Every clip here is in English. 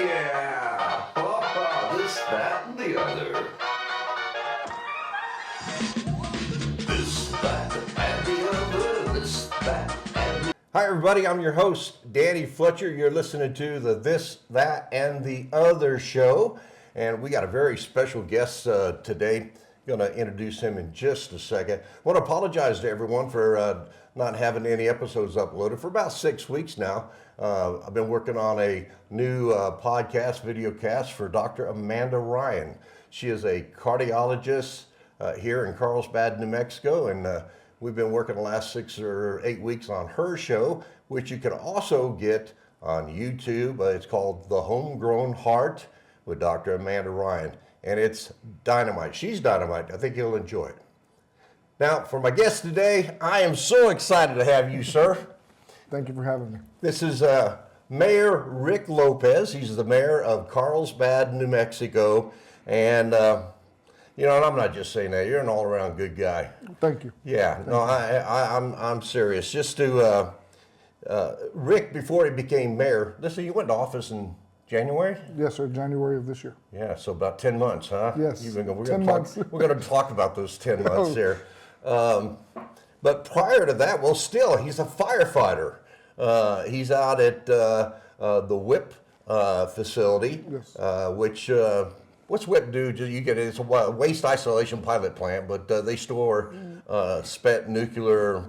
Yeah! This, that, and the other. This, that, and the other. This, that, and the... Hi, everybody. I'm your host, Danny Fletcher. You're listening to the This, That, and the Other show. And we got a very special guest today. Going to introduce him in just a second. I want to apologize to everyone for not having any episodes uploaded for about 6 weeks now. I've been working on a new podcast, video cast for Dr. Amanda Ryan. She is a cardiologist here in Carlsbad, New Mexico, and we've been working the last 6 or 8 weeks on her show, which you can also get on YouTube. It's called The Homegrown Heart with Dr. Amanda Ryan. And it's dynamite. She's dynamite. I think you'll enjoy it. Now, for my guest today, I am so excited to have you, sir. Thank you for having me. This is Mayor Rick Lopez. He's the mayor of Carlsbad, New Mexico. And, you know, and I'm not just saying that. You're an all-around good guy. Thank you. Yeah. No, I'm serious. Just to, Rick, before he became mayor, listen, you went to office in January? Yes, sir. January of this year. Yeah, so about 10 months, huh? Yes. We're 10 months. We're going to talk about those 10 months here. But prior to that, well, still, he's a firefighter. He's out at the WIP facility, Yes. which, what's WIP do? You get it's a waste isolation pilot plant, but they store spent nuclear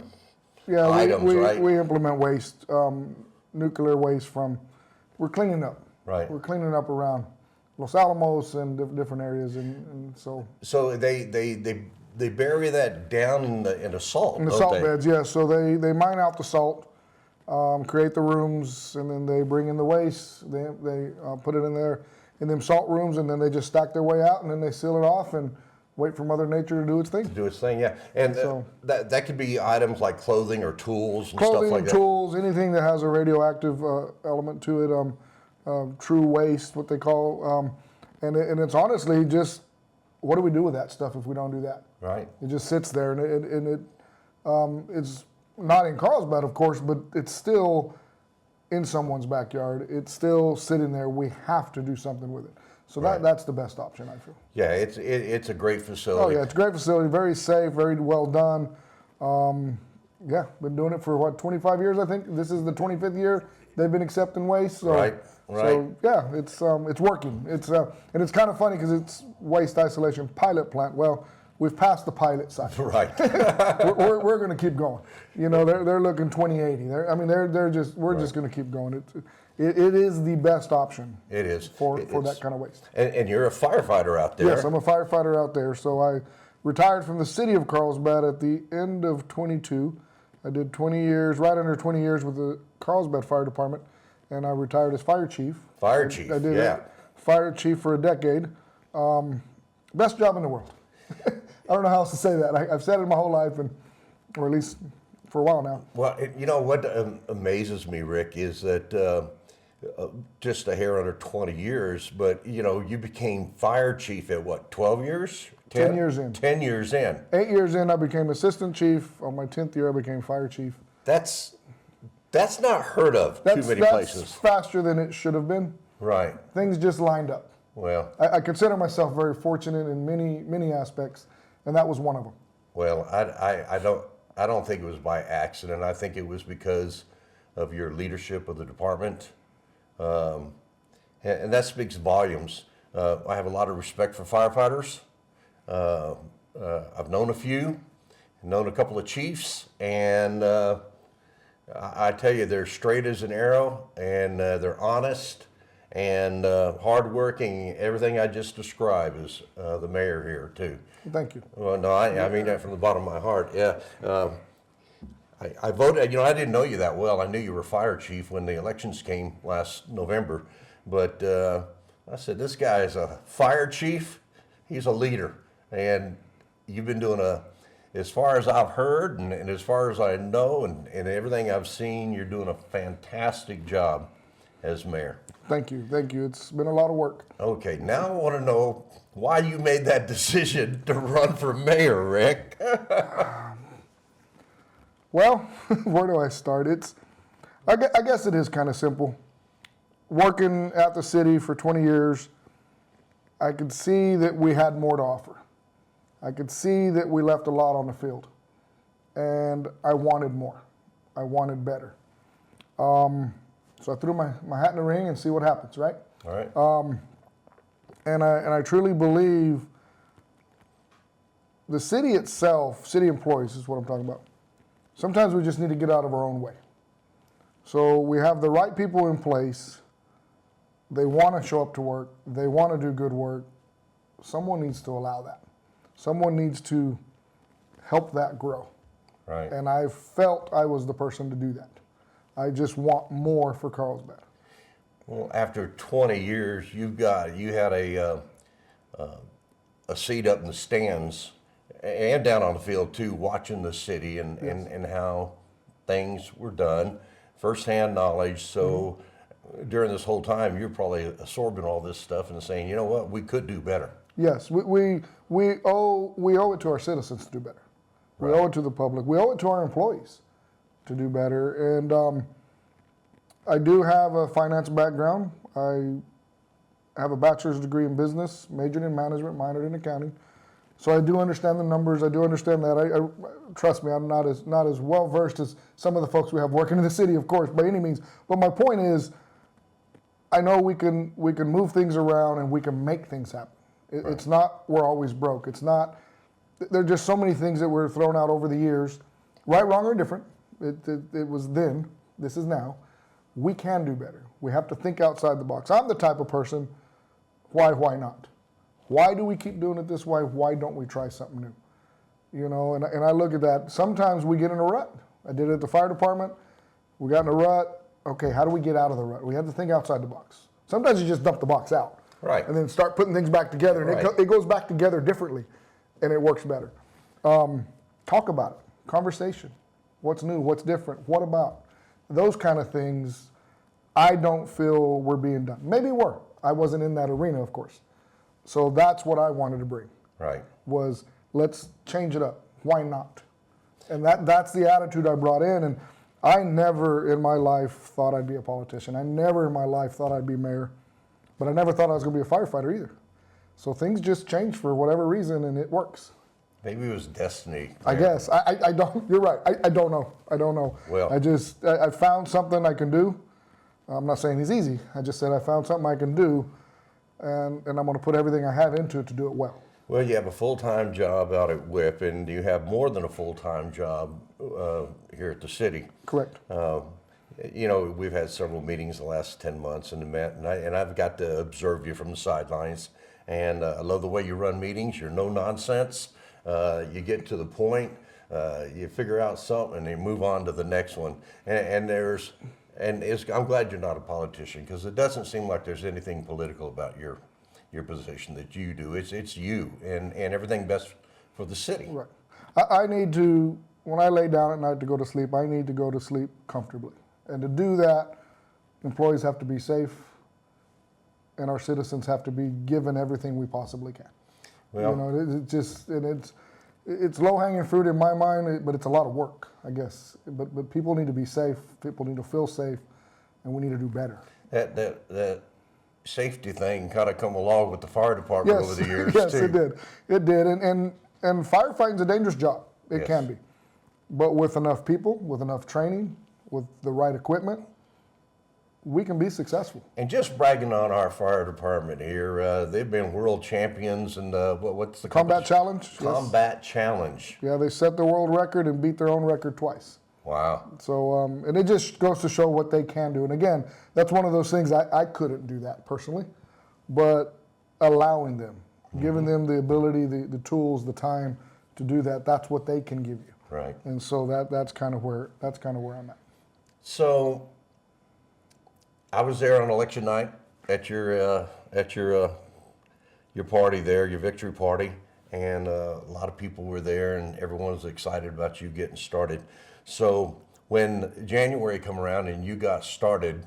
items, right? We implement waste, nuclear waste from, we're cleaning up. Right. We're cleaning up around Los Alamos and different areas, and so. So they bury that down in the salt. In the don't salt they? beds, yeah. So they mine out the salt, create the rooms, and then they bring in the waste. They put it in there in them salt rooms, and then they just stack their way out, and then they seal it off and wait for Mother Nature to do its thing. Do its thing, yeah. And So- that could be items like clothing or tools and Clothing, stuff like that. tools, anything that has a radioactive element to it, true waste, what they call, and it's honestly just, what do we do with that stuff if we don't do that? Right. It just sits there, and it's not in Carlsbad, of course, but it's still in someone's backyard. It's still sitting there. We have to do something with it. So Right. that's the best option, I feel. Yeah, it's a great Oh facility. yeah, it's a great facility, very safe, very well done. Yeah, been doing it for what, 25 years, I think. This is the 25th year they've been accepting waste. So, Right. So yeah, it's working. And it's kind of funny because it's waste isolation pilot plant. Well, we've passed the pilot side. Right. we're going to keep going. You know, they're looking 2080. We're just going to keep going. It is the best option. It is. For that kind of waste. And you're a firefighter out there. Yes, I'm a firefighter out there. So I retired from the city of Carlsbad at the end of 22. I did 20 years, right under 20 years with the Carlsbad Fire Department, and I retired as fire chief. Fire chief, I did yeah. fire chief for a decade. Best job in the world. I don't know how else to say that. I've said it my whole life, or at least for a while now. Well, you know what amazes me, Rick, is that just a hair under 20 years, but you know, you became fire chief at what, 12 years? 10 years in. 10 years in. 8 years in, I became assistant chief. On my 10th year, I became fire chief. That's not heard of too many places. That's faster than it should have been. Right. Things just lined up. Well, I consider myself very fortunate in many aspects, and that was one of them. well, I don't think it was by accident. I think it was because of your leadership of the department, and that speaks volumes. I have a lot of respect for firefighters. I've known a few, known a couple of chiefs, and I tell you, they're straight as an arrow, and they're honest and hardworking. Everything I just described is the mayor here too. Thank you. Well, no, I mean that from the bottom of my heart. Yeah, I voted. You know, I didn't know you that well. I knew you were fire chief when the elections came last November, but I said, this guy is a fire chief. He's a leader, and you've been doing as far as I've heard and as far as I know and everything I've seen, you're doing a fantastic job as mayor. Thank you. It's been a lot of work. Okay, now I want to know why you made that decision to run for mayor, Rick. Well, where do I start? I guess it is kind of simple. working at the city for 20 years, I could see that we had more to offer. I could see that we left a lot on the field. And I wanted more. I wanted better. So I threw my hat in the ring and see what happens, right? All right. And I truly believe the city itself, city employees is what I'm talking about. Sometimes we just need to get out of our own way. So we have the right people in place. They want to show up to work. They want to do good work. Someone needs to allow that. Someone needs to help that grow. Right. And I felt I was the person to do that. I just want more for Carlsbad. Well, after 20 years, you had a seat up in the stands and down on the field too, watching the city and how things were done, firsthand knowledge. So during this whole time, you're probably absorbing all this stuff and saying, you know what, we could do better. Yes, we owe it to our citizens to do better. We owe it to the public. We owe it to our employees to do better. And I do have a finance background. I have a bachelor's degree in business, majored in management, minored in accounting. So I do understand the numbers. I do understand that. I trust me, I'm not as well versed as some of the folks we have working in the city, of course, by any means. But my point is, I know we can move things around and we can make things happen. It's not we're always broke. It's not. There are just so many things that were thrown out over the years, right, wrong, or different. It was then. This is now. We can do better. We have to think outside the box. I'm the type of person. Why not? Why do we keep doing it this way? Why don't we try something new? You know, and I look at that. Sometimes we get in a rut. I did it at the fire department. We got in a rut. Okay, how do we get out of the rut? We have to think outside the box. Sometimes you just dump the box out. Right. And then start putting things back together. And Right. it goes back together differently. And it works better. Talk about it. Conversation. What's new? What's different? What about? Those kind of things, I don't feel we're being done. Maybe we're. I wasn't in that arena, of course. So that's what I wanted to bring. Right. Was let's change it up. Why not? And that's the attitude I brought in. And I never in my life thought I'd be a politician. I never in my life thought I'd be mayor. But I never thought I was going to be a firefighter either. So things just change for whatever reason, and it works. Maybe it was destiny. I guess. I don't. You're right. I don't know. I don't know. Well, I found something I can do. I'm not saying it's easy. I just said I found something I can do, and I'm going to put everything I have into it to do it well. Well, you have a full-time job out at WIP, and you have more than a full-time job here at the city. Correct. You know, we've had several meetings the last 10 months and I've got to observe you from the sidelines. And I love the way you run meetings. You're no nonsense. You get to the point. You figure out something and you move on to the next one. I'm glad you're not a politician because it doesn't seem like there's anything political about your position that you do. It's you and everything best for the city. Right. I need to, when I lay down at night to go to sleep, I need to go to sleep comfortably. And to do that, employees have to be safe, and our citizens have to be given everything we possibly can. Well, you know, it's low-hanging fruit in my mind, but it's a lot of work, I guess. But people need to be safe. People need to feel safe, and we need to do better. That safety thing kind of come along with the fire department over the years yes, too. It did. It did. And firefighting's a dangerous job. It Yes. can be. But with enough people, with enough training, with the right equipment, we can be successful. And just bragging on our fire department here, they've been world champions and what's the Combat Challenge? Yes. Combat Challenge. Yeah, they set the world record and beat their own record twice. Wow. So, and it just goes to show what they can do. And again, that's one of those things I couldn't do that personally, but allowing them, giving them the ability, the tools, the time to do that, that's what they can give you. Right. And so that's kind of where I'm at. So I was there on election night at your party there, your victory party, and a lot of people were there, and everyone was excited about you getting started. So when January come around and you got started,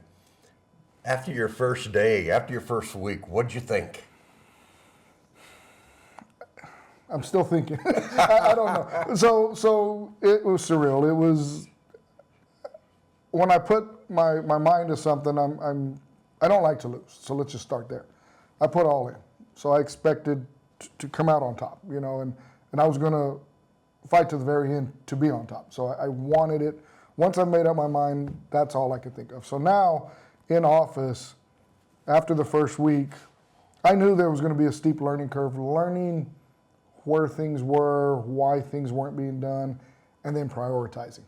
after your first day, after your first week, what'd you think? I'm still thinking. I don't know. So it was surreal. It was when I put my mind to something. I'm I don't like to lose, so let's just start there. I put all in, so I expected to come out on top, you know, and I was going to fight to the very end to be on top. So I wanted it. Once I made up my mind, that's all I could think of. So now in office, after the first week, I knew there was going to be a steep learning curve, learning where things were, why things weren't being done, and then prioritizing,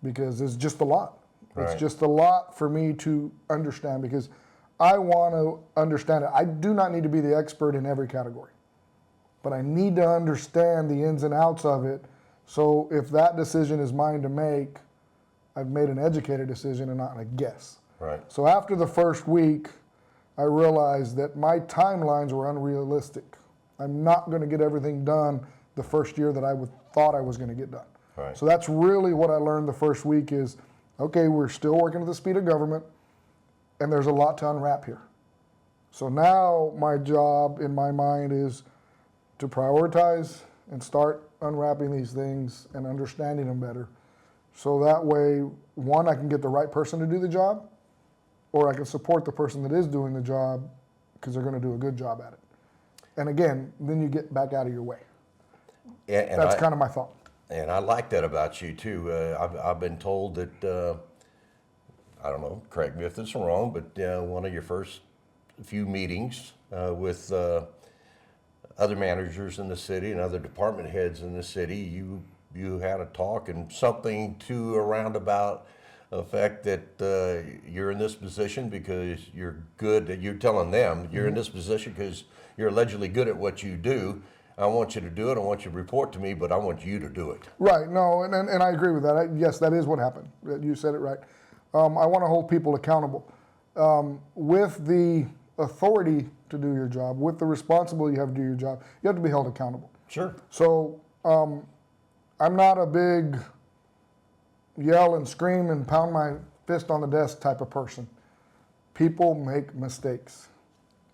because it's just a lot. Right. It's just a lot for me to understand, because I want to understand it. I do not need to be the expert in every category, but I need to understand the ins and outs of it. So if that decision is mine to make, I've made an educated decision and not a guess. Right. So after the first week, I realized that my timelines were unrealistic. I'm not going to get everything done the first year that I thought I was going to get done. Right. So that's really what I learned the first week is, okay, we're still working at the speed of government, and there's a lot to unwrap here. So now my job in my mind is to prioritize and start unwrapping these things and understanding them better. So that way, one, I can get the right person to do the job, or I can support the person that is doing the job because they're going to do a good job at it. And again, then you get back out of your way. And That's kind of my thought. And I like that about you too. I've been told that, I don't know, correct me if this is wrong, but one of your first few meetings with other managers in the city and other department heads in the city, you had a talk and something to a roundabout effect that you're in this position because you're good. You're telling them you're in this position because you're allegedly good at what you do. I want you to do it. I want you to report to me, but I want you to do it. Right. No, and I agree with that. Yes, that is what happened. You said it right. I want to hold people accountable. With the authority to do your job, with the responsibility you have to do your job, you have to be held accountable. Sure. So I'm not a big yell and scream and pound my fist on the desk type of person. People make mistakes.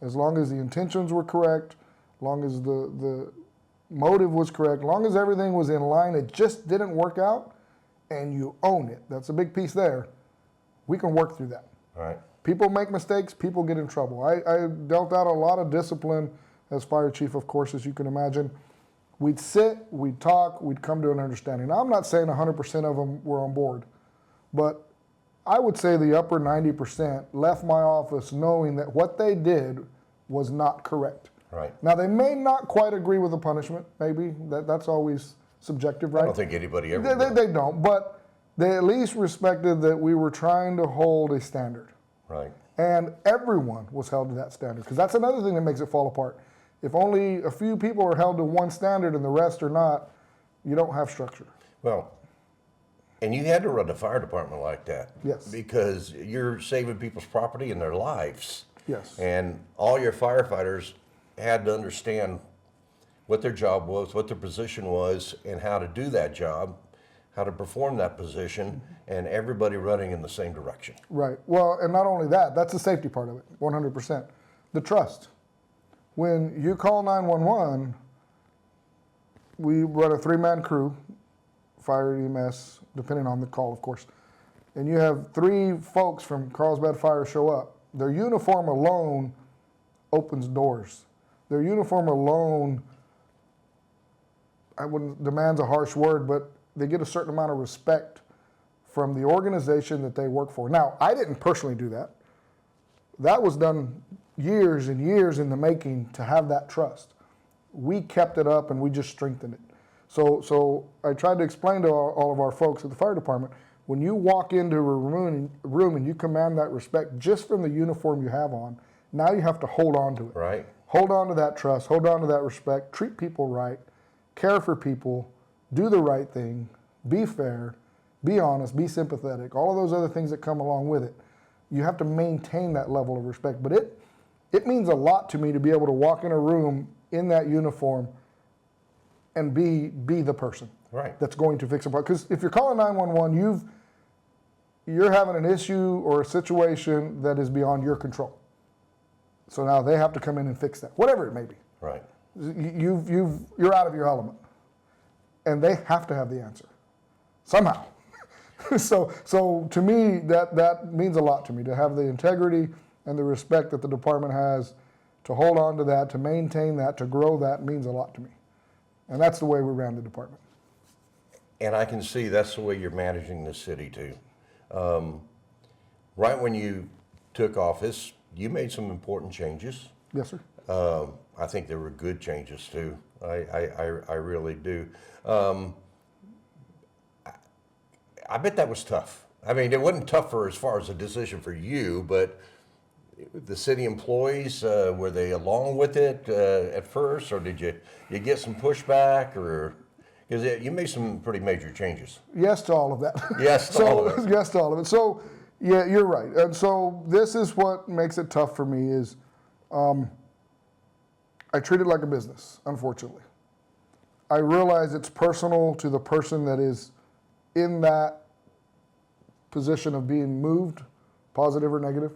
As long as the intentions were correct, as long as the motive was correct, as long as everything was in line, it just didn't work out, and you own it. That's a big piece there. We can work through that. All right. People make mistakes, people get in trouble. I dealt out a lot of discipline as fire chief, of course, as you can imagine. We'd sit, we'd talk, we'd come to an understanding. Now, I'm not saying 100% of them were on board, but I would say the upper 90% left my office knowing that what they did was not correct. Right. Now, they may not quite agree with the punishment, maybe. That's always subjective, right? I don't think anybody ever will. They don't, but they at least respected that we were trying to hold a standard. Right. And everyone was held to that standard, because that's another thing that makes it fall apart. If only a few people are held to one standard and the rest are not, you don't have structure. Well, and you had to run the fire department like that. Yes. Because you're saving people's property and their lives. Yes. And all your firefighters had to understand what their job was, what their position was, and how to do that job, how to perform that position, and everybody running in the same direction. Right. Well, and not only that, that's the safety part of it, 100%. The trust. When you call 911, we run a 3-man crew, fire, EMS, depending on the call, of course. And you have 3 folks from Carlsbad Fire show up. Their uniform alone opens doors. Their uniform alone, demands a harsh word, but they get a certain amount of respect from the organization that they work for. Now, I didn't personally do that. That was done years and years in the making to have that trust. We kept it up and we just strengthened it. So I tried to explain to all of our folks at the fire department, when you walk into a room and you command that respect just from the uniform you have on, now you have to hold on to it. Right. Hold on to that trust, hold on to that respect, treat people right, care for people, do the right thing, be fair, be honest, be sympathetic, all of those other things that come along with it. You have to maintain that level of respect. But it means a lot to me to be able to walk in a room in that uniform and be the person that's going to fix a problem. Because if you're calling 911, you're having an issue or a situation that is beyond your control. So now they have to come in and fix that, whatever it may be. Right. You're out of your element, and they have to have the answer somehow. So to me, that means a lot to me, to have the integrity and the respect that the department has to hold on to that, to maintain that, to grow that means a lot to me. And that's the way we ran the department. And I can see that's the way you're managing the city too. Right when you took office, you made some important changes. Yes, sir. I think they were good changes too. I really do. I bet that was tough. I mean, it wasn't tough for as far as a decision for you, but the city employees, were they along with it at first, or did you get some pushback, or because you made some pretty major changes? Yes to all of that. Yes to all of it. Yes to all of it. So, yeah, you're right. And so this is what makes it tough for me is I treat it like a business, unfortunately. I realize it's personal to the person that is in that position of being moved, positive or negative,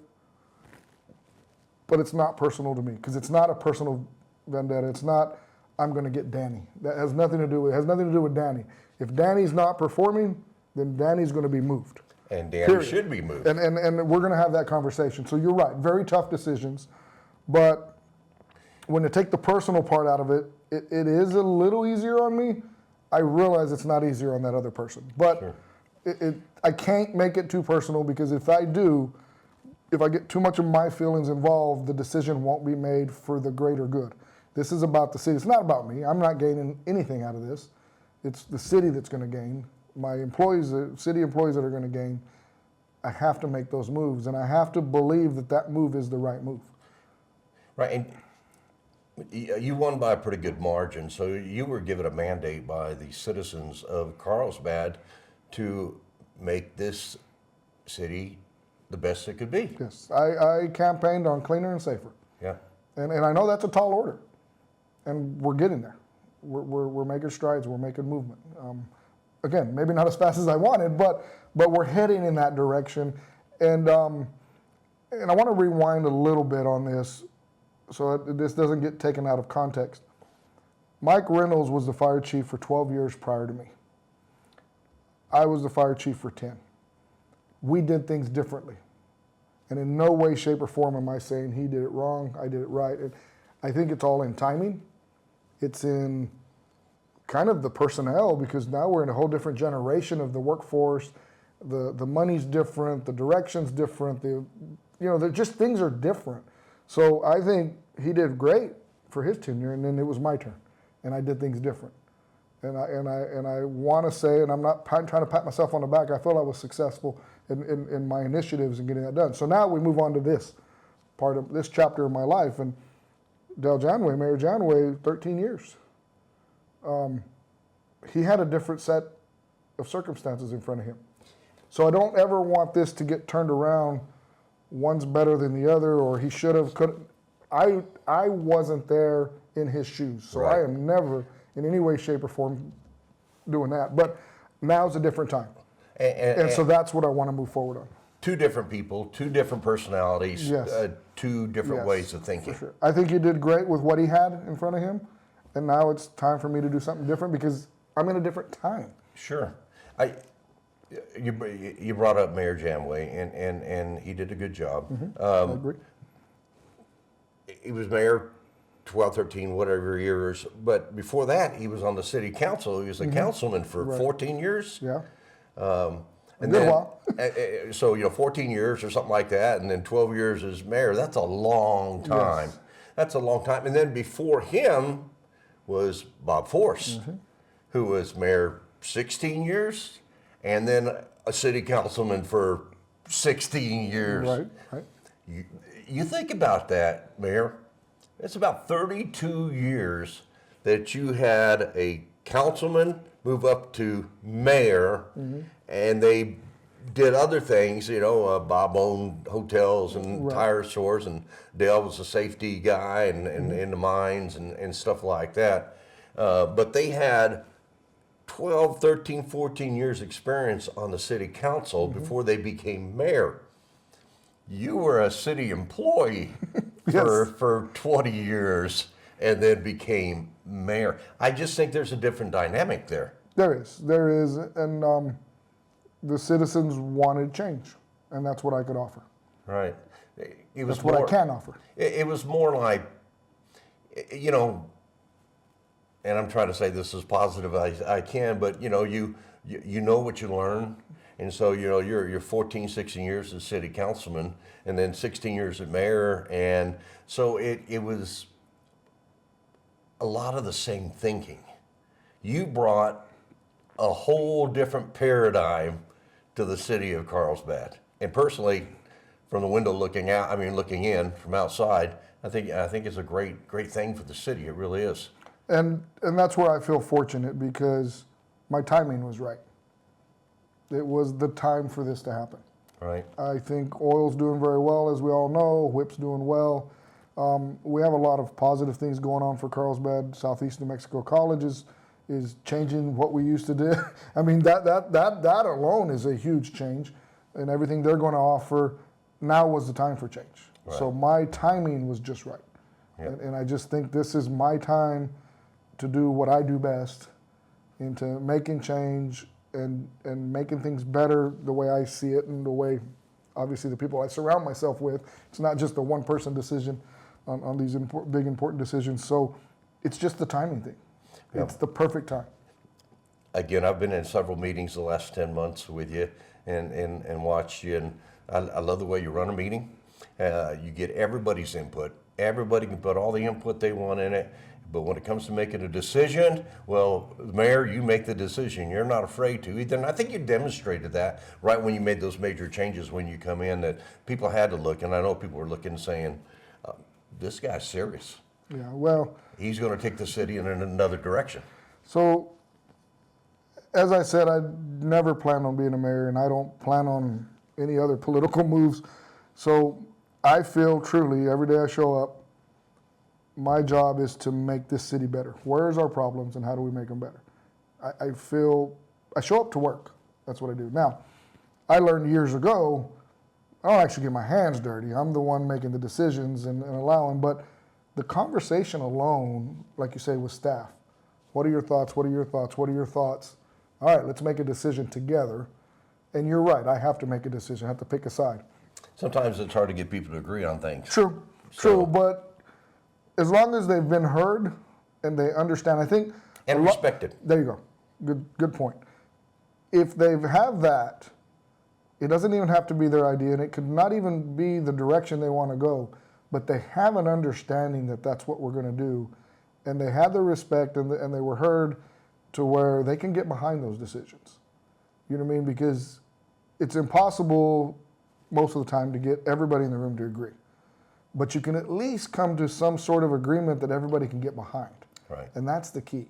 but it's not personal to me because it's not a personal vendetta. It's not, I'm going to get Danny. That has nothing to do with, it has nothing to do with Danny. If Danny's not performing, then Danny's going to be moved. And Danny Period. should be moved. And we're going to have that conversation. So you're right, very tough decisions, but when you take the personal part out of it, it is a little easier on me. I realize it's not easier on that other person, but Sure. I can't make it too personal because if I do, if I get too much of my feelings involved, the decision won't be made for the greater good. This is about the city. It's not about me. I'm not gaining anything out of this. It's the city that's going to gain. My employees, the city employees that are going to gain. I have to make those moves, and I have to believe that that move is the right move. Right, and you won by a pretty good margin, so you were given a mandate by the citizens of Carlsbad to make this city the best it could be. Yes, I campaigned on cleaner and safer. Yeah. And I know that's a tall order, and we're getting there. We're making strides. We're making movement. Again, maybe not as fast as I wanted, but we're heading in that direction. And I want to rewind a little bit on this, so that this doesn't get taken out of context. Mike Reynolds was the fire chief for 12 years prior to me. I was the fire chief for 10. We did things differently. And in no way, shape, or form am I saying he did it wrong, I did it right. And I think it's all in timing. It's in kind of the personnel, because now we're in a whole different generation of the workforce. The money's different, the direction's different, just things are different. So I think he did great for his tenure, and then it was my turn, and I did things different. And I want to say, and I'm not trying to pat myself on the back, I feel I was successful in my initiatives in getting that done. So now we move on to this part of this chapter of my life, and Mayor Janway, 13 years. He had a different set of circumstances in front of him. So I don't ever want this to get turned around, one's better than the other, or he should have, could. I wasn't there in his shoes, so Right. I am never in any way, shape, or form doing that. But now's a different time. And so that's what I want to move forward on. Two different people, two different personalities, Yes. Two different Yes, ways of thinking. For sure. I think he did great with what he had in front of him, and now it's time for me to do something different because I'm in a different time. Sure. You brought up Mayor Janway, and he did a good job. I agree. He was mayor 12, 13, whatever years, but before that, he was on the city council. He was a councilman for 14 years. Yeah. And good then, while. So 14 years or something like that, and then 12 years as mayor. That's a long time. Yes. That's a long time. And then before him was Bob Force, who was mayor 16 years, and then a city councilman for 16 years. Right. You think about that, Mayor. It's about 32 years that you had a councilman move up to mayor, and they did other things. Bob owned hotels and tire stores, and Dale was a safety guy and in the mines and stuff like that. But they had 12, 13, 14 years experience on the city council before they became mayor. You were a city employee for 20 years and then became mayor. I just think there's a different dynamic there. There is, and the citizens wanted change, and that's what I could offer. Right. it was That's what I can offer. It was more like, you know, and I'm trying to say this as positive as I can, but you know, you know what you learn. And so, you know, you're 14, 16 years as city councilman and then 16 years as mayor. And so it was a lot of the same thinking. You brought a whole different paradigm to the city of Carlsbad. And personally, from the window looking out, I mean, looking in from outside, I think it's a great thing for the city. It really is. And that's where I feel fortunate because my timing was right. It was the time for this to happen. Right. I think oil's doing very well, as we all know. WHIP's doing well. We have a lot of positive things going on for Carlsbad. Southeast New Mexico College is changing what we used to do. I mean, that alone is a huge change, and everything they're going to offer. Now was the time for change. Right. So my timing was just right. Yep. And I just think this is my time to do what I do best, into making change and making things better the way I see it and the way, obviously, the people I surround myself with. It's not just a one-person decision on these big, important decisions. So it's just the timing thing. Yep. It's the perfect time. Again, I've been in several meetings the last 10 months with you and watched you, and I love the way you run a meeting. You get everybody's input. Everybody can put all the input they want in it, but when it comes to making a decision, well, Mayor, you make the decision. You're not afraid to either. And I think you demonstrated that right when you made those major changes when you come in, that people had to look, and I know people were looking and saying, this guy's serious. Yeah, well, He's going to take the city in another direction. so as I said, I never planned on being a mayor, and I don't plan on any other political moves. So I feel truly every day I show up, my job is to make this city better. Where's our problems and how do we make them better? I feel I show up to work. That's what I do. Now, I learned years ago, I don't actually get my hands dirty. I'm the one making the decisions and allowing, but the conversation alone, like you say, with staff, what are your thoughts? What are your thoughts? What are your thoughts? All right, let's make a decision together. And you're right, I have to make a decision. I have to pick a side. Sometimes it's hard to get people to agree on things. True, So- but as long as they've been heard and they understand, I think. And respected. There you go. Good point. If they have that, it doesn't even have to be their idea, and it could not even be the direction they want to go, but they have an understanding that that's what we're going to do, and they have the respect and they were heard to where they can get behind those decisions. You know what I mean? Because it's impossible most of the time to get everybody in the room to agree. But you can at least come to some sort of agreement that everybody can get behind. Right. And that's the key.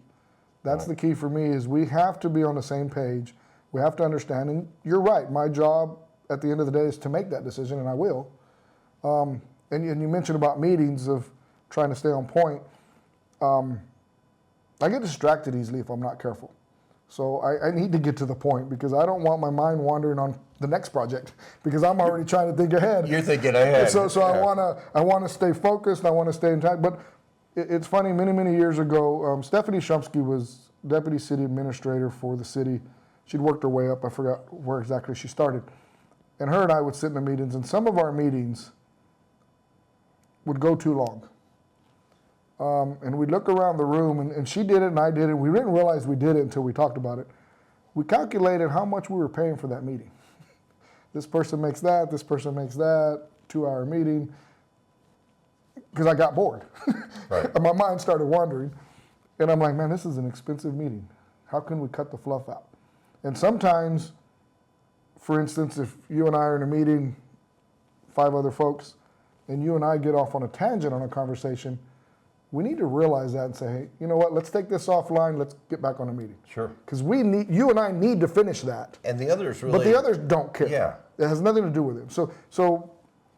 That's the key for me is we have to be on the same page. We have to understand, and you're right, my job at the end of the day is to make that decision, and I will. And you mentioned about meetings of trying to stay on point. I get distracted easily if I'm not careful. So I need to get to the point because I don't want my mind wandering on the next project because I'm already trying to think ahead. You're thinking ahead. So Yeah. I wanna stay focused. I want to stay intact. But it's funny. Many years ago, Stephanie Shumsky was deputy city administrator for the city. She'd worked her way up. I forgot where exactly she started. And her and I would sit in the meetings, and some of our meetings would go too long. And we'd look around the room, and she did it, and I did it. We didn't realize we did it until we talked about it. We calculated how much we were paying for that meeting. This person makes that, this person makes that, 2-hour meeting. Because I got bored. Right. And my mind started wandering. And I'm like, man, this is an expensive meeting. How can we cut the fluff out? And sometimes, for instance, if you and I are in a meeting, 5 other folks, and you and I get off on a tangent on a conversation, we need to realize that and say, hey, you know what, let's take this offline, let's get back on a meeting. Sure. Because you and I need to finish that. And the others really. But the others don't care. Yeah. It has nothing to do with them. So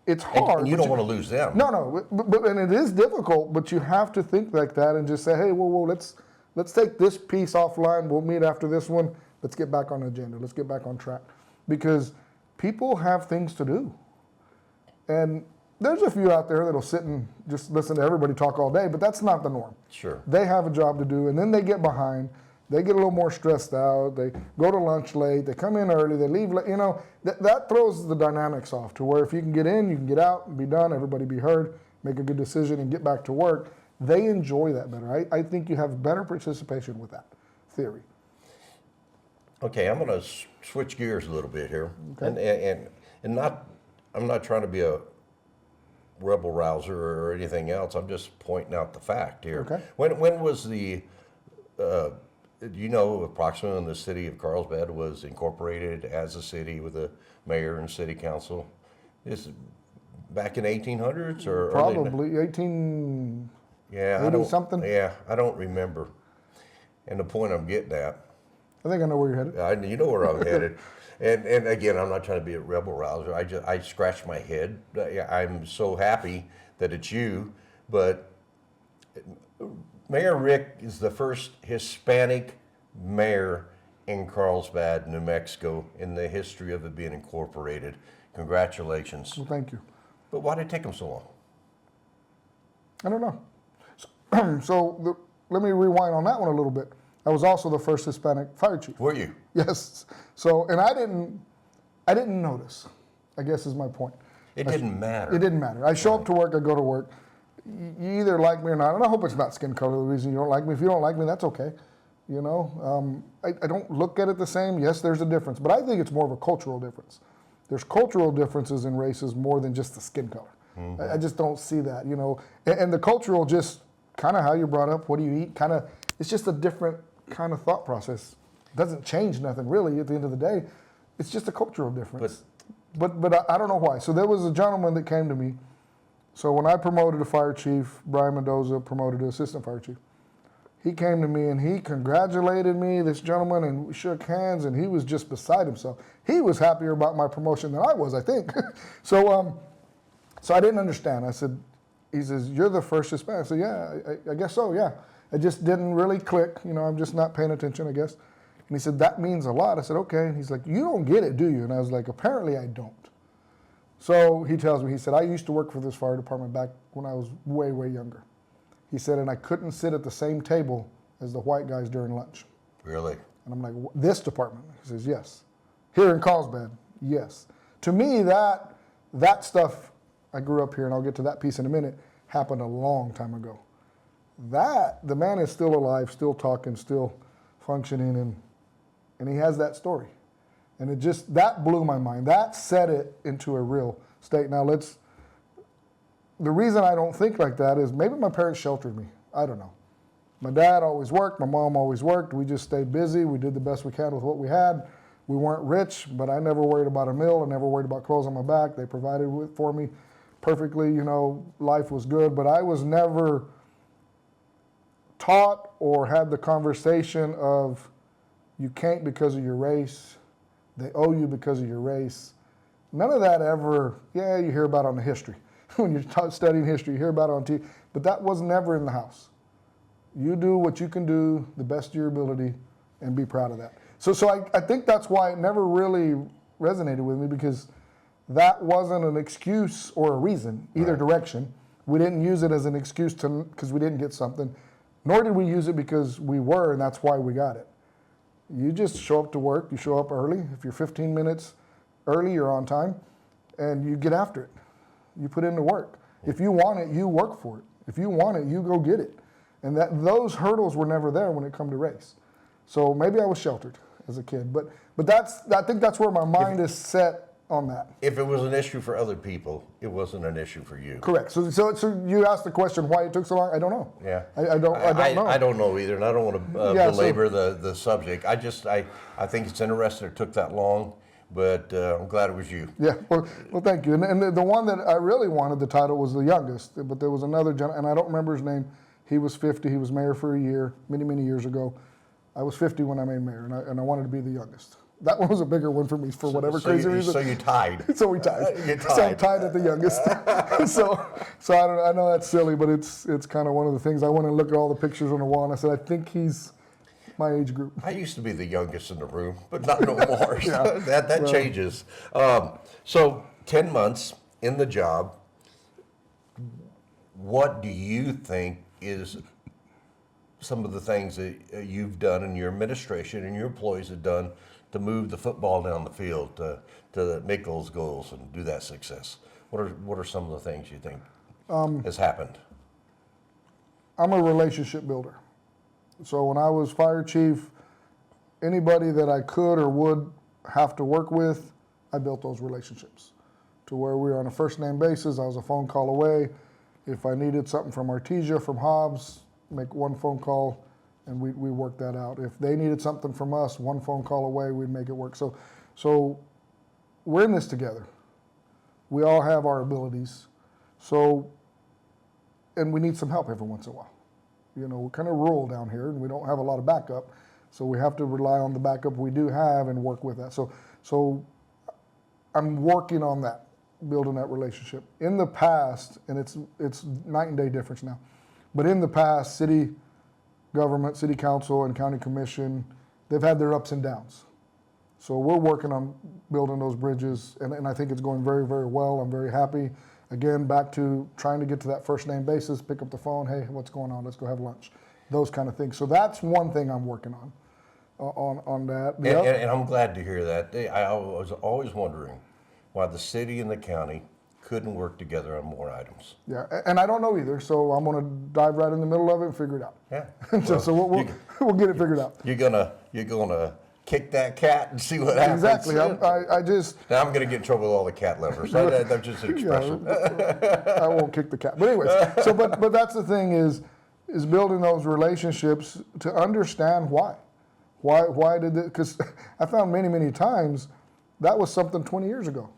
it's hard. And you but don't want to lose them. No, but and it is difficult, but you have to think like that and just say, hey, whoa, let's take this piece offline. We'll meet after this one. Let's get back on the agenda. Let's get back on track. Because people have things to do. And there's a few out there that'll sit and just listen to everybody talk all day, but that's not the norm. Sure. They have a job to do, and then they get behind, They get a little more stressed out. They go to lunch late. They come in early. They leave late. That throws the dynamics off to where if you can get in, you can get out and be done, everybody be heard, make a good decision and get back to work. They enjoy that better. I think you have better participation with that theory. Okay, I'm going to switch gears a little bit here, Okay. and not. I'm not trying to be a rebel rouser or anything else. I'm just pointing out the fact here. Okay. When was the do you know approximately when the city of Carlsbad was incorporated as a city with a mayor and city council? Is it back in 1800s or Probably 18. Yeah, 80 something? Yeah, I don't remember. And the point I'm getting at, I think I know where you're headed. you know where I'm headed. And again, I'm not trying to be a rebel rouser. I scratch my head. I'm so happy that it's you, but Mayor Rick is the first Hispanic mayor in Carlsbad, New Mexico, in the history of it being incorporated. Congratulations. Well, thank you. But why did it take him so long? I don't know. Let me rewind on that one a little bit. I was also the first Hispanic fire chief. Were you? Yes. So, and I didn't notice, I guess is my point. It didn't matter. It didn't matter. I show up to work, I go to work. You either like me or not, and I hope it's not skin color the reason you don't like me. If you don't like me, that's okay. I don't look at it the same. Yes, there's a difference, but I think it's more of a cultural difference. There's cultural differences in races more than just the skin color. Mm-hmm. I just don't see that, and the cultural just kind of how you're brought up, what do you eat, kind of, it's just a different kind of thought process. It doesn't change nothing really at the end of the day. It's just a cultural difference. But I don't know why. So there was a gentleman that came to me. So when I promoted a fire chief, Brian Mendoza promoted to assistant fire chief. He came to me and he congratulated me, this gentleman, and we shook hands, and he was just beside himself. He was happier about my promotion than I was, I think. So I didn't understand. He says, you're the first Hispanic. I said, yeah, I guess so, yeah. It just didn't really click. I'm just not paying attention, I guess. And he said, that means a lot. I said, okay. And he's like, you don't get it, do you? And I was like, apparently I don't. So he tells me, he said, I used to work for this fire department back when I was way, way younger. He said, and I couldn't sit at the same table as the white guys during lunch. Really? And I'm like, this department? He says, yes. Here in Carlsbad, yes. To me, that stuff, I grew up here, and I'll get to that piece in a minute, happened a long time ago. The man is still alive, still talking, still functioning, and he has that story. And that blew my mind. That set it into a real state. Now the reason I don't think like that is maybe my parents sheltered me. I don't know. My dad always worked, my mom always worked. We just stayed busy. We did the best we can with what we had. We weren't rich, but I never worried about a meal. I never worried about clothes on my back. They provided for me perfectly. Life was good, but I was never taught or had the conversation of you can't because of your race. They owe you because of your race. None of that ever, you hear about it on the history. When you're studying history, you hear about it on TV, but that was never in the house. You do what you can do, the best of your ability, and be proud of that. So I think that's why it never really resonated with me, because that wasn't an excuse or a reason, either direction. We didn't use it as an excuse because we didn't get something, nor did we use it because we were, and that's why we got it. You just show up to work, you show up early. If you're 15 minutes early, you're on time, and you get after it. You put in the work. If you want it, you work for it. If you want it, you go get it. And those hurdles were never there when it come to race. So maybe I was sheltered as a kid, but I think that's where my mind is set on that. If it was an issue for other people, it wasn't an issue for you. Correct. So you asked the question why it took so long. I don't know. Yeah. I don't know. I don't know either, and I don't want to belabor the subject. I think it's interesting it took that long, but I'm glad it was you. Yeah. Well, thank you. And the one that I really wanted, the title was the youngest, but there was another gentleman, and I don't remember his name. He was 50. He was mayor for a year, many, many years ago. I was 50 when I made mayor, and I wanted to be the youngest. That one was a bigger one for me for whatever crazy reason. So you tied. So we tied. You tied. So I'm tied at the youngest. so I know that's silly, but it's kind of one of the things. I went and looked at all the pictures on the wall, and I said, I think he's my age group. I used to be the youngest in the room, but not no more. Yeah. that changes. So 10 months in the job. What do you think is some of the things that you've done and your administration and your employees have done to move the football down the field to make those goals and do that success? What are some of the things you think has happened? I'm a relationship builder. So when I was fire chief, anybody that I could or would have to work with, I built those relationships to where we were on a first name basis. I was a phone call away. If I needed something from Artesia, from Hobbs, make one phone call and we worked that out. If they needed something from us, one phone call away, we'd make it work. So we're in this together. We all have our abilities. So, and we need some help every once in a while. You know, we're kind of rural down here and we don't have a lot of backup. So we have to rely on the backup we do have and work with that. So I'm working on that, building that relationship. In the past, and it's night and day difference now, but in the past, city government, city council, and county commission, they've had their ups and downs. So we're working on building those bridges, and I think it's going very, very well. I'm very happy. Again, back to trying to get to that first name basis, pick up the phone, hey, what's going on? Let's go have lunch. Those kind of things. So that's one thing I'm working on that. And I'm glad to hear that. I was always wondering why the city and the county couldn't work together on more items. Yeah, and I don't know either, so I'm going to dive right in the middle of it and figure it out. Yeah. So we'll get it figured out. You're gonna kick that cat and see what happens. Exactly. I just. Now I'm gonna get in trouble with all the cat lovers. That's just an expression. I won't kick the cat. But anyways, but that's the thing is building those relationships to understand why. Why did it? Because I found many times that was something 20 years ago.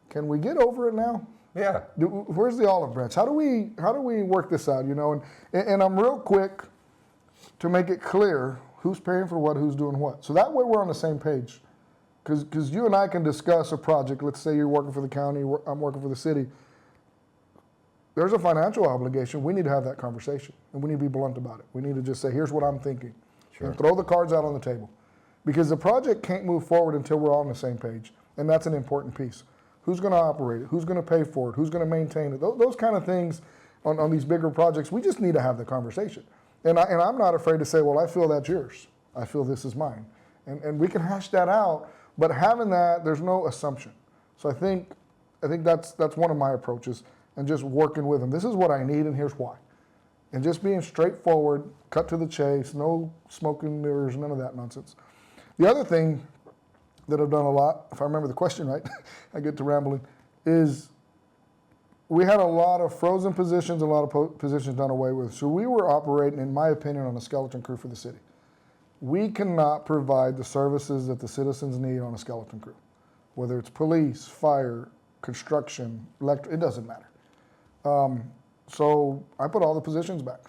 Can we get over it now? Yeah. Where's the olive branch? How do we work this out? You know, and I'm real quick to make it clear who's paying for what, who's doing what. So that way we're on the same page. Because you and I can discuss a project. Let's say you're working for the county, I'm working for the city. There's a financial obligation. We need to have that conversation, and we need to be blunt about it. We need to just say, here's what I'm thinking. Sure. And throw the cards out on the table. Because the project can't move forward until we're all on the same page. And that's an important piece. Who's going to operate it? Who's going to pay for it? Who's going to maintain it? Those kind of things on these bigger projects, we just need to have the conversation. And I'm not afraid to say, well, I feel that's yours. I feel this is mine. And we can hash that out, but having that, there's no assumption. So I think that's one of my approaches, and just working with them. This is what I need, and here's why. And just being straightforward, cut to the chase, no smoke and mirrors, none of that nonsense. The other thing that I've done a lot, if I remember the question right, I get to rambling, is we had a lot of frozen positions, a lot of positions done away with. So we were operating, in my opinion, on a skeleton crew for the city. We cannot provide the services that the citizens need on a skeleton crew, whether it's police, fire, construction, electric, it doesn't matter. So I put all the positions back.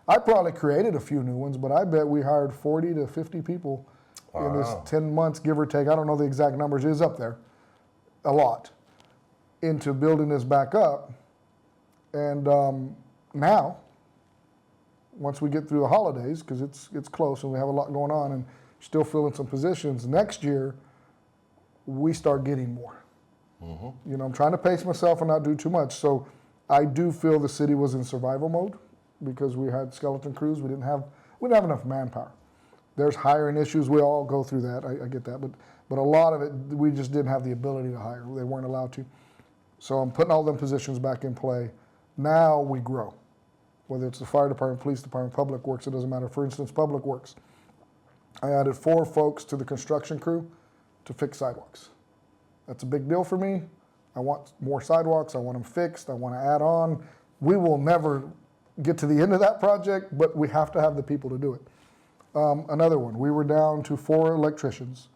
I probably created a few new ones, but I bet we hired 40 to 50 people in this 10 months, give or take. I don't know the exact numbers, it is up there, a lot, into building this back up. And now, once we get through the holidays, because it's close and we have a lot going on and still filling some positions, next year, we start getting more. Mm-hmm. You know, I'm trying to pace myself and not do too much. So I do feel the city was in survival mode because we had skeleton crews. We didn't have enough manpower. There's hiring issues. We all go through that. I get that. But a lot of it, we just didn't have the ability to hire. They weren't allowed to. So I'm putting all them positions back in play. Now we grow. Whether it's the fire department, police department, public works, it doesn't matter. For instance, public works. I added 4 folks to the construction crew to fix sidewalks. That's a big deal for me. I want more sidewalks. I want them fixed. I want to add on. We will never get to the end of that project, but we have to have the people to do it. Another one, we were down to 4 electricians,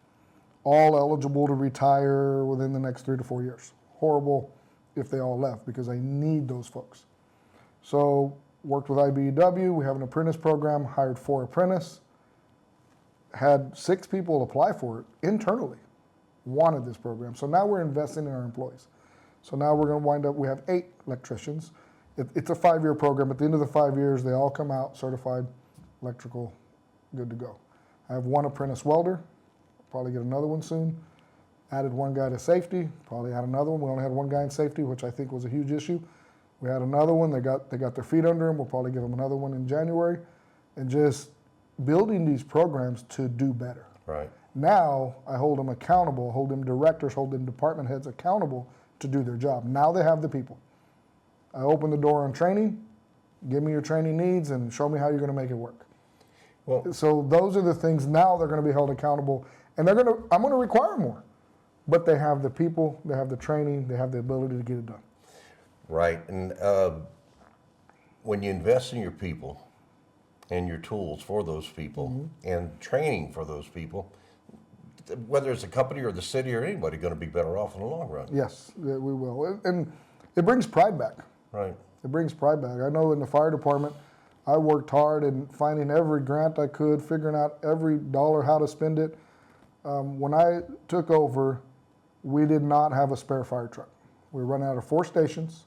all eligible to retire within the next 3 to 4 years. Horrible if they all left because I need those folks. So worked with IBEW. We have an apprentice program, hired 4 apprentices, had 6 people apply for it internally, wanted this program. So now we're investing in our employees. So now we're going to wind up, we have 8 electricians. It's a 5-year program. At the end of the 5 years, they all come out certified electrical, good to go. I have 1 apprentice welder, probably get another one soon. Added 1 guy to safety, probably add another one. We only had 1 guy in safety, which I think was a huge issue. We had another one, they got their feet under them. We'll probably give them another one in January. and just building these programs to do better. Right. Now I hold them accountable, hold them directors, hold them department heads accountable to do their job. Now they have the people. I open the door on training, give me your training needs, and show me how you're going to make it work. Well, So those are the things now they're going to be held accountable, and I'm going to require more. But they have the people, they have the training, they have the ability to get it done. right. And when you invest in your people and your tools for those people and training for those people, whether it's a company or the city or anybody, going to be better off in the long run. Yes, yeah, we will. And it brings pride back. Right. It brings pride back. I know in the fire department, I worked hard in finding every grant I could, figuring out every dollar, how to spend it. When I took over, we did not have a spare fire truck. We were running out of 4 stations,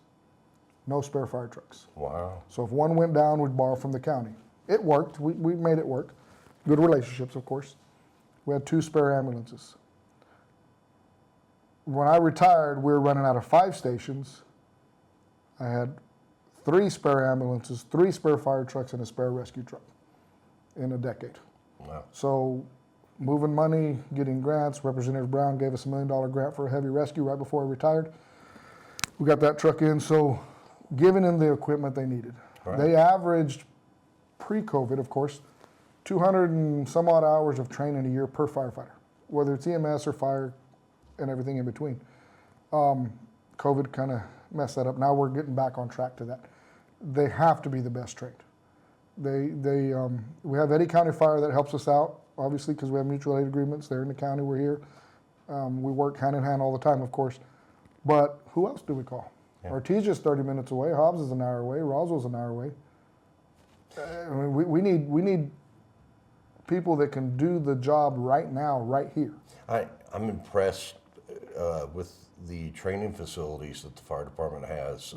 no spare fire trucks. Wow. So if one went down, we'd borrow from the county. It worked. We made it work. Good relationships, of course. We had 2 spare ambulances. When I retired, we were running out of 5 stations. I had 3 spare ambulances, 3 spare fire trucks, and a spare rescue truck in a decade. Wow. So moving money, getting grants. Representative Brown gave us $1 million grant for a heavy rescue right before I retired. We got that truck in, so giving them the equipment they needed. Right. They averaged, pre-COVID, of course, 200 and some odd hours of training a year per firefighter, whether it's EMS or fire and everything in between. COVID kind of messed that up. Now we're getting back on track to that. They have to be the best trained. We have Eddy County Fire that helps us out, obviously, because we have mutual aid agreements. They're in the county, we're here. We work hand in hand all the time, of course. But who else do we call? Yeah. Artesia's 30 minutes away. Hobbs is an hour away. Roswell's an hour away. I mean, we need people that can do the job right now, right here. I'm impressed with the training facilities that the fire department has.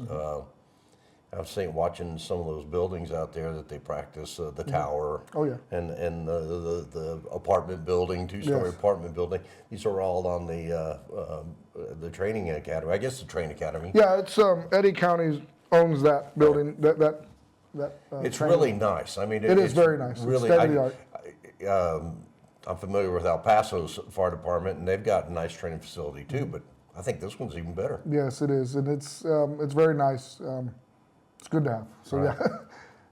I've seen watching some of those buildings out there that they practice, the tower. Oh, yeah. And the apartment building, 2-story Yes. apartment building. These are all on the training academy. I guess the training academy. Yeah, it's Eddy County owns that building. That It's training. really nice. I mean, It is it's very nice. It's Really, state of the art. I'm familiar with El Paso's fire department, and they've got a nice training facility too. But I think this one's even better. Yes, it is, and it's very nice. It's good to have. So Right. yeah.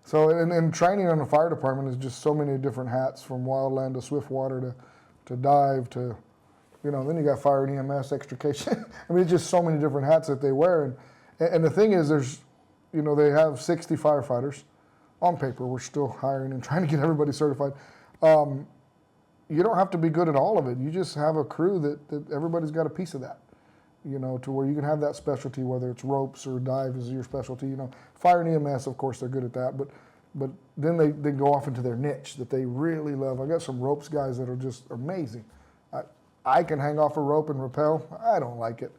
So and training on the fire department is just so many different hats, from wildland to swiftwater to dive to, then you got fire and EMS extrication. I mean, it's just so many different hats that they wear. And the thing is, there's, they have 60 firefighters on paper. We're still hiring and trying to get everybody certified. You don't have to be good at all of it. You just have a crew that everybody's got a piece of that, to where you can have that specialty, whether it's ropes or dive is your specialty. Fire and EMS, of course, they're good at that, but then they go off into their niche that they really love. I got some ropes guys that are just amazing. I can hang off a rope and rappel. I don't like it,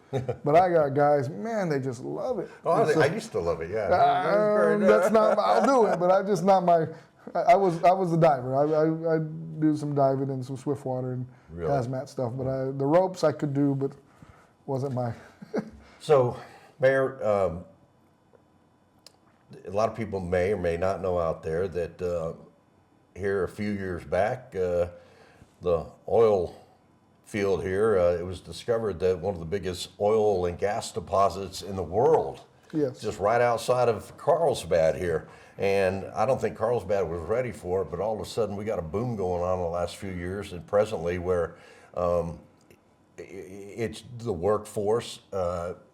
but I got guys, man, they just love it. Oh, I used to love it. Yeah. That's not. I'll do it, but I'm just not my. I was the diver. I do some diving and some swiftwater and Really? hazmat stuff, but the ropes I could do, but wasn't my. So, Mayor, a lot of people may or may not know out there that here a few years back, the oil field here, it was discovered that one of the biggest oil and gas deposits in the world, Yes. just right outside of Carlsbad here. And I don't think Carlsbad was ready for it, but all of a sudden we got a boom going on in the last few years, and presently where it's the workforce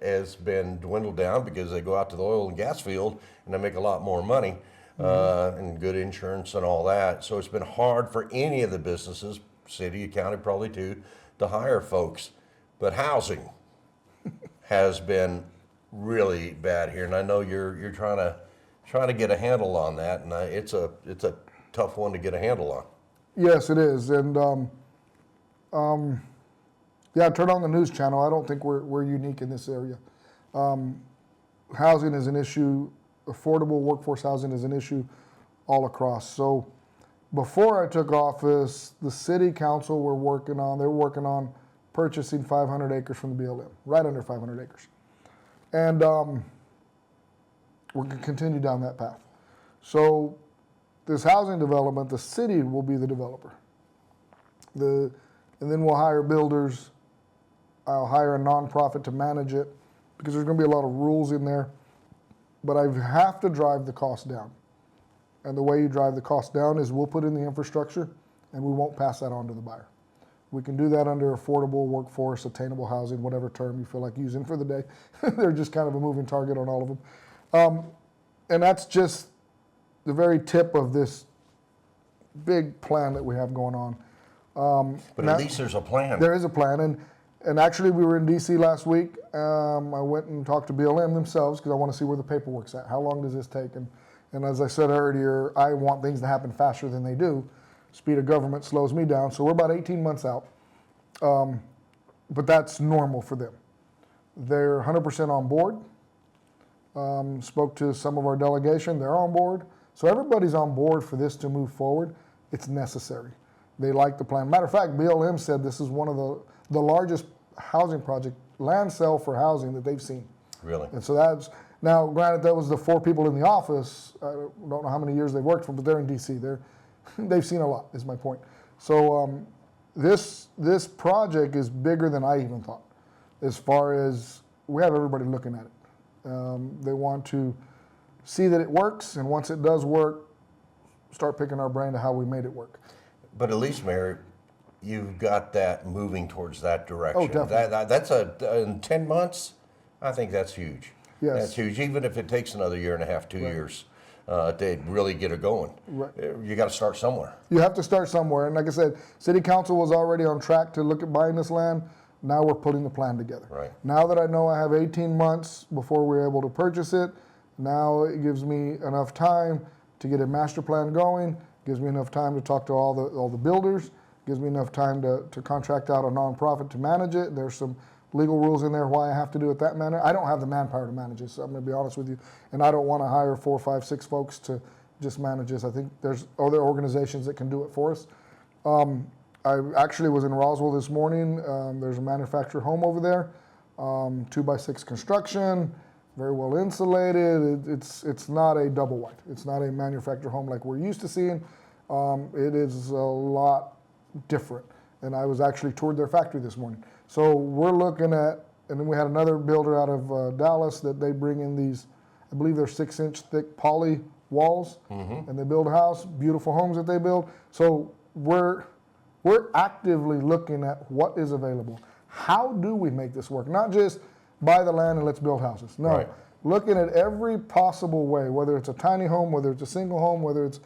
has been dwindled down because they go out to the oil and gas field and they make a lot more money and good insurance and all that. So it's been hard for any of the businesses, city, county probably too, to hire folks. But housing has been really bad here, and I know you're trying to get a handle on that, and it's a tough one to get a handle on. Yes, it is, and yeah, turn on the news channel. I don't think we're unique in this area. Housing is an issue. Affordable workforce housing is an issue all across. So before I took office, the city council were working on purchasing 500 acres from the BLM, right under 500 acres. And we're going to continue down that path. So this housing development, the city will be the developer. And then we'll hire builders. I'll hire a nonprofit to manage it because there's going to be a lot of rules in there. But I have to drive the cost down. And the way you drive the cost down is we'll put in the infrastructure and we won't pass that on to the buyer. We can do that under affordable workforce, attainable housing, whatever term you feel like using for the day. They're just kind of a moving target on all of them. And that's just the very tip of this big plan that we have going on. But at least there's a plan. There is a plan. And actually, we were in D.C. last week. I went and talked to BLM themselves because I want to see where the paperwork's at. How long does this take? And as I said earlier, I want things to happen faster than they do. Speed of government slows me down. So we're about 18 months out. But that's normal for them. They're 100% on board. Spoke to some of our delegation. They're on board. So everybody's on board for this to move forward. It's necessary. They like the plan. Matter of fact, BLM said this is one of the largest housing project, land sale for housing that they've seen. Really? And so that's, now granted that was the 4 people in the office. I don't know how many years they've worked for, but they're in DC. They've seen a lot, is my point. So this project is bigger than I even thought. As far as, we have everybody looking at it. They want to see that it works, and once it does work, start picking our brain to how we made it work. But at least, Mayor, you've got that moving towards that direction. Oh, definitely. That's in 10 months, I think that's huge. Yes. That's huge, even if it takes another year and a half, 2 years to really get it going. Right. You got to start somewhere. You have to start somewhere. And like I said, City Council was already on track to look at buying this land. Now we're putting the plan together. Right. Now that I know I have 18 months before we're able to purchase it, now it gives me enough time to get a master plan going, gives me enough time to talk to all the builders, gives me enough time to contract out a nonprofit to manage it. There's some legal rules in there why I have to do it that manner. I don't have the manpower to manage it, so I'm going to be honest with you. And I don't want to hire 4, 5, 6 folks to just manage this. I think there's other organizations that can do it for us. I actually was in Roswell this morning. There's a manufactured home over there, 2x6 construction, very well insulated. It's not a double wide. It's not a manufactured home like we're used to seeing. It is a lot different. And I was actually toured their factory this morning. So we're looking at, and then we had another builder out of Dallas that they bring in these, I believe they're 6-inch thick poly walls, and they build a house, beautiful homes that they build. So we're actively looking at what is available. How do we make this work? Not just buy the land and let's build houses. No, Right. Looking at every possible way, whether it's a tiny home, whether it's a single home, whether it's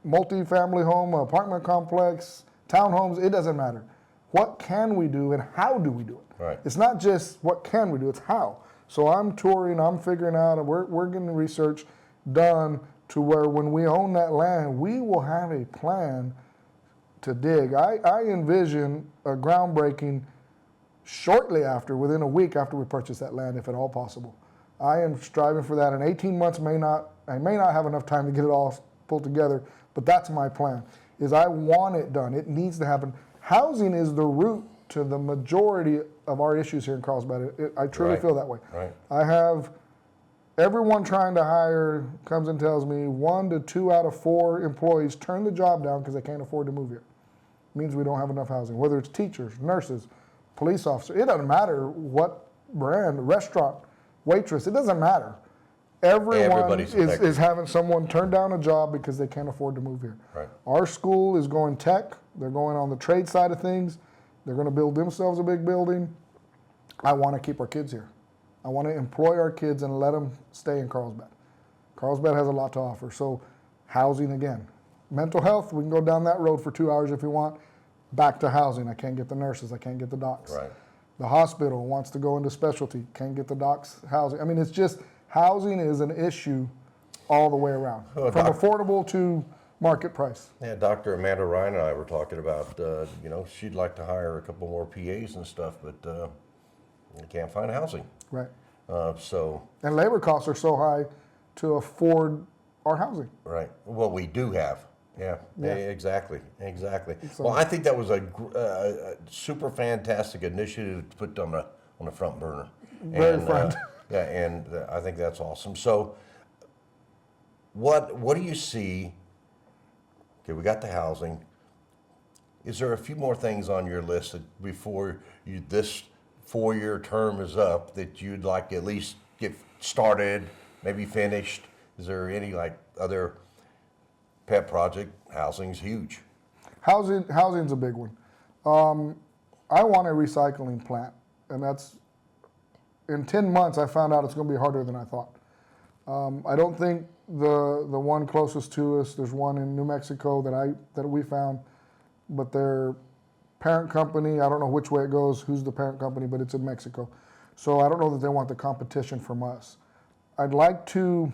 multi-family home, apartment complex, townhomes, it doesn't matter. What can we do and how do we do it? Right. It's not just what can we do, it's how. So I'm touring, I'm figuring out, and we're getting the research done to where when we own that land, we will have a plan to dig. I envision a groundbreaking shortly after, within a week after we purchase that land, if at all possible. I am striving for that. In 18 months, I may not have enough time to get it all pulled together, but that's my plan, is I want it done. It needs to happen. Housing is the root to the majority of our issues here in Carlsbad. I truly Right. feel that way. Right. I have everyone trying to hire comes and tells me 1 to 2 out of 4 employees turn the job down because they can't afford to move here. It means we don't have enough housing, whether it's teachers, nurses, police officers. It doesn't matter what brand, restaurant, waitress, it doesn't matter. Everyone Everybody's affected. is having someone turn down a job because they can't afford to move here. Right. Our school is going tech. They're going on the trade side of things. They're going to build themselves a big building. I want to keep our kids here. I want to employ our kids and let them stay in Carlsbad. Carlsbad has a lot to offer. So housing again. Mental health, we can go down that road for 2 hours if we want. Back to housing. I can't get the nurses. I can't get the docs. Right. The hospital wants to go into specialty. Can't get the docs housing. I mean, it's just housing is an issue all the way around. Oh, From doc- affordable to market price. Yeah, Dr. Amanda Ryan and I were talking about, she'd like to hire a couple more PAs and stuff, but you can't find housing. Right. So, And labor costs are so high to afford our housing. right. Well, we do have. Yeah, Yeah. exactly. So- Well, I think that was a super fantastic initiative to put on the front burner. Very And, front. yeah, and I think that's awesome. So, what do you see? Okay, we got the housing. Is there a few more things on your list that before this 4-year term is up that you'd like to at least get started, maybe finished? Is there any like other pet project? Housing's huge. Housing's a big one. I want a recycling plant, and that's in 10 months. I found out it's going to be harder than I thought. I don't think the one closest to us. There's one in New Mexico that we found, but their parent company. I don't know which way it goes. Who's the parent company? But it's in Mexico, so I don't know that they want the competition from us. I'd like to.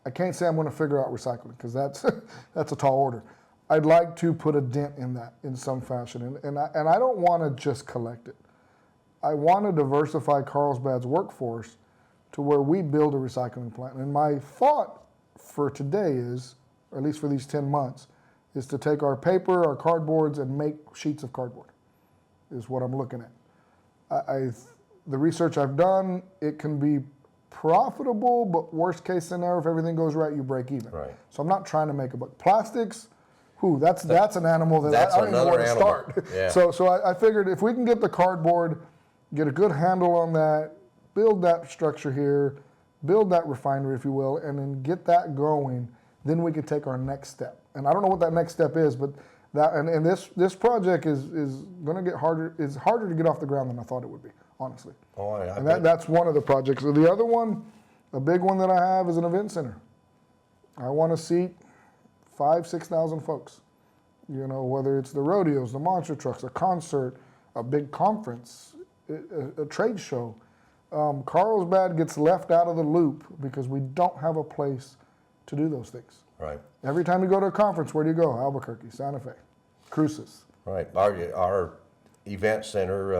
I can't say I'm going to figure out recycling because that's a tall order. I'd like to put a dent in that in some fashion, and I don't want to just collect it. I want to diversify Carlsbad's workforce to where we build a recycling plant. And my thought for today is, or at least for these 10 months, is to take our paper, our cardboards, and make sheets of cardboard, is what I'm looking at. The research I've done, it can be profitable, but worst case scenario, if everything goes right, you break even. Right. So I'm not trying to make a buck. Plastics, that's an animal that That's I don't even know where to another start. Yeah. So I figured if we can get the cardboard, get a good handle on that, build that structure here, build that refinery, if you will, and then get that going, then we can take our next step. And I don't know what that next step is, but this project is going to get harder. It's harder to get off the ground than I thought it would be, honestly. Oh, yeah, And that's one of the projects. So the other one, a big one that I have, is an event center. I want to seat 5,000-6,000 folks. You know, whether it's the rodeos, the monster trucks, a concert, a big conference, a trade show. Carlsbad gets left out of the loop because we don't have a place to do those things. Right. Every time you go to a conference, where do you go? Albuquerque, Santa Fe, Cruces. Right. Our event center,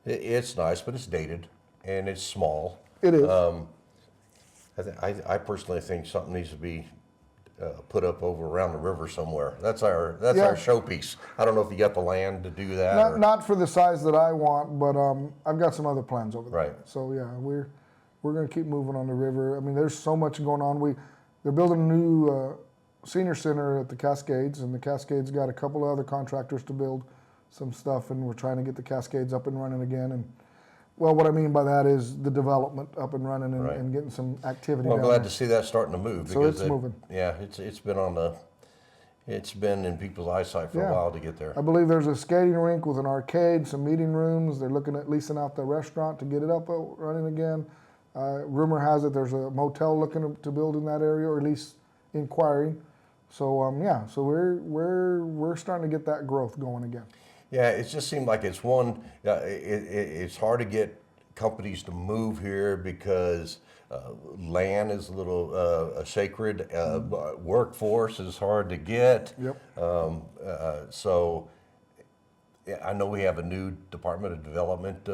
it's nice, but it's dated and it's small. It is. I personally think something needs to be put up over around the river somewhere. That's our Yeah. showpiece. I don't know if you got the land to do that. Not for the size that I want, but I've got some other plans over there. Right. So yeah, we're going to keep moving on the river. I mean, there's so much going on. They're building a new senior center at the Cascades, and the Cascades got a couple of other contractors to build some stuff, and we're trying to get the Cascades up and running again. And well, what I mean by that is the development up and running and, Right. and getting some activity. Well, I'm down glad there. to see that starting to move. So because it's moving. Yeah, it's been in people's eyesight for a while to get there. I believe there's a skating rink with an arcade, some meeting rooms. They're looking at leasing out the restaurant to get it up running again. Rumor has it there's a motel looking to build in that area, or at least inquiring. So so we're starting to get that growth going again. Yeah, it just seemed like it's it's hard to get companies to move here because land is a little sacred. Workforce is hard to get. Yep. So I know we have a new Department of Development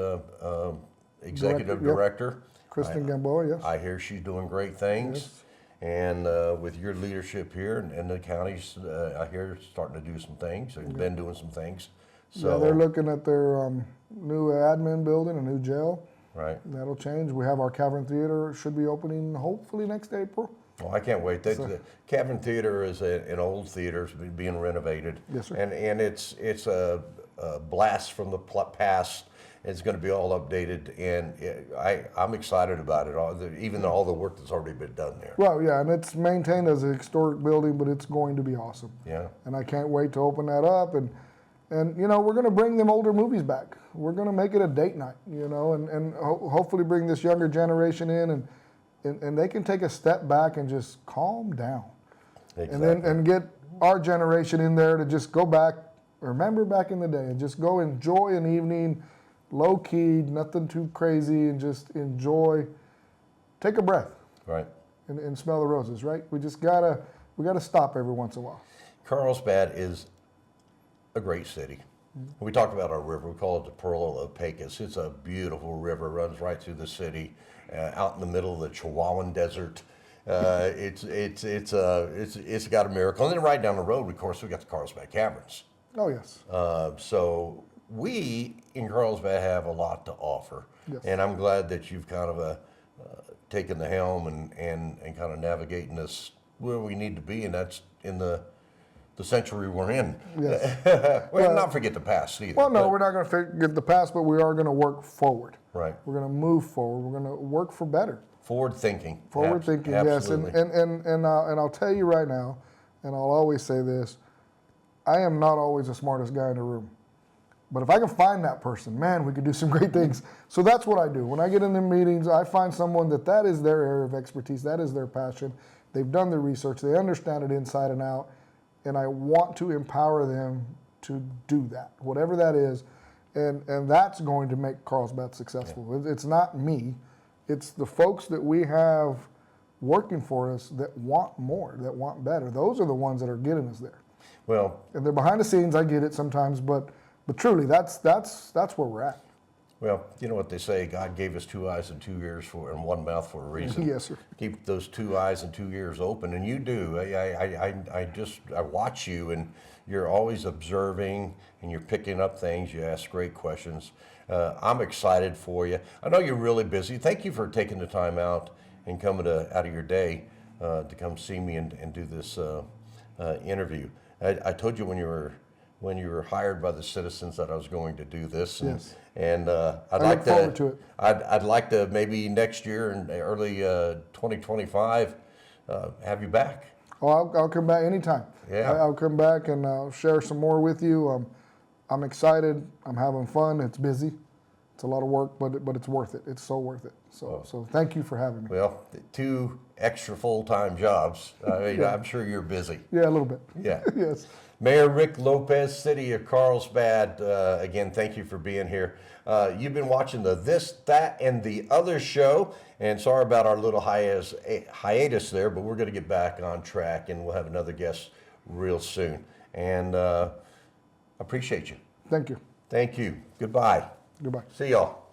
executive director. Kristen Gamboa, yes. I hear she's doing great things. Yes. And with your leadership here and the counties, I hear starting to do some things. They've been doing some things. So Yeah, they're looking at their new admin building, a new jail. right. That'll change. We have our Cavern Theater, should be opening hopefully next April. Well, I can't wait. The Cavern Theater is an old theater it's being renovated. Yes, sir. And it's a blast from the past. It's going to be all updated, and I'm excited about it. Even all the work that's already been done there. Well, yeah, and it's maintained as a historic building, but it's going to be awesome. Yeah. And I can't wait to open that up. And you know, we're going to bring them older movies back. We're going to make it a date night, you know, and hopefully bring this younger generation in, and they can take a step back and just calm down. Exactly. And get our generation in there to just go back, remember back in the day, and just go enjoy an evening, low key, nothing too crazy, and just enjoy. Take a breath Right. and smell the roses. Right? We gotta stop every once in a while. Carlsbad is a great city. We talked about our river. We call it the Pearl of Pecos. It's a beautiful river. Runs right through the city, out in the middle of the Chihuahuan Desert. It's got a miracle. And then right down the road, of course, we got the Carlsbad Caverns. Oh yes. So we in Carlsbad have a lot to offer, Yes. and I'm glad that you've kind of taking the helm and kind of navigating us where we need to be, and that's in the century we're in. Yes. Well, not forget the past either. Well, no, but- we're not going to forget the past, but we are going to work forward. Right. We're going to move forward. We're going to work for better. Forward thinking. Forward thinking, yes. Absolutely. And I'll tell you right now, and I'll always say this, I am not always the smartest guy in the room. But if I can find that person, man, we could do some great things. So that's what I do. When I get in the meetings, I find someone that is their area of expertise, that is their passion. They've done the research, they understand it inside and out, and I want to empower them to do that, whatever that is. And that's going to make Carlsbad successful. It's not me. It's the folks that we have working for us that want more, that want better. Those are the ones that are getting us there. Well, And they're behind the scenes, I get it sometimes, but truly, that's where we're at. well, you know what they say, God gave us 2 eyes and 2 ears and one mouth for a reason. Yes, sir. Keep those 2 eyes and 2 ears open, and you do. I watch you, and you're always observing, and you're picking up things. You ask great questions. I'm excited for you. I know you're really busy. Thank you for taking the time out and coming out of your day to come see me and do this interview. I told you when you were hired by the citizens that I was going to do this, and, Yes. and I look forward to it. I'd like to maybe next year in early 2025 have you back. Oh, I'll come back anytime. Yeah. I'll come back and I'll share some more with you. I'm excited. I'm having fun. It's busy. It's a lot of work, but it's worth it. It's so worth it. So thank you for having me. Well, 2 extra full-time jobs. I'm sure you're busy. Yeah, a little bit. Yeah. Yes. Mayor Rick Lopez, City of Carlsbad, again, thank you for being here. You've been watching the This, That, and the Other show, and sorry about our little hiatus there, but we're going to get back on track, and we'll have another guest real soon. And appreciate you. Thank you. Thank you. Goodbye. Goodbye. See y'all.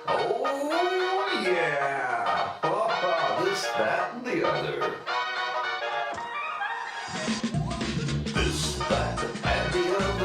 Oh, yeah. This, that, and the other. This, that, and the other.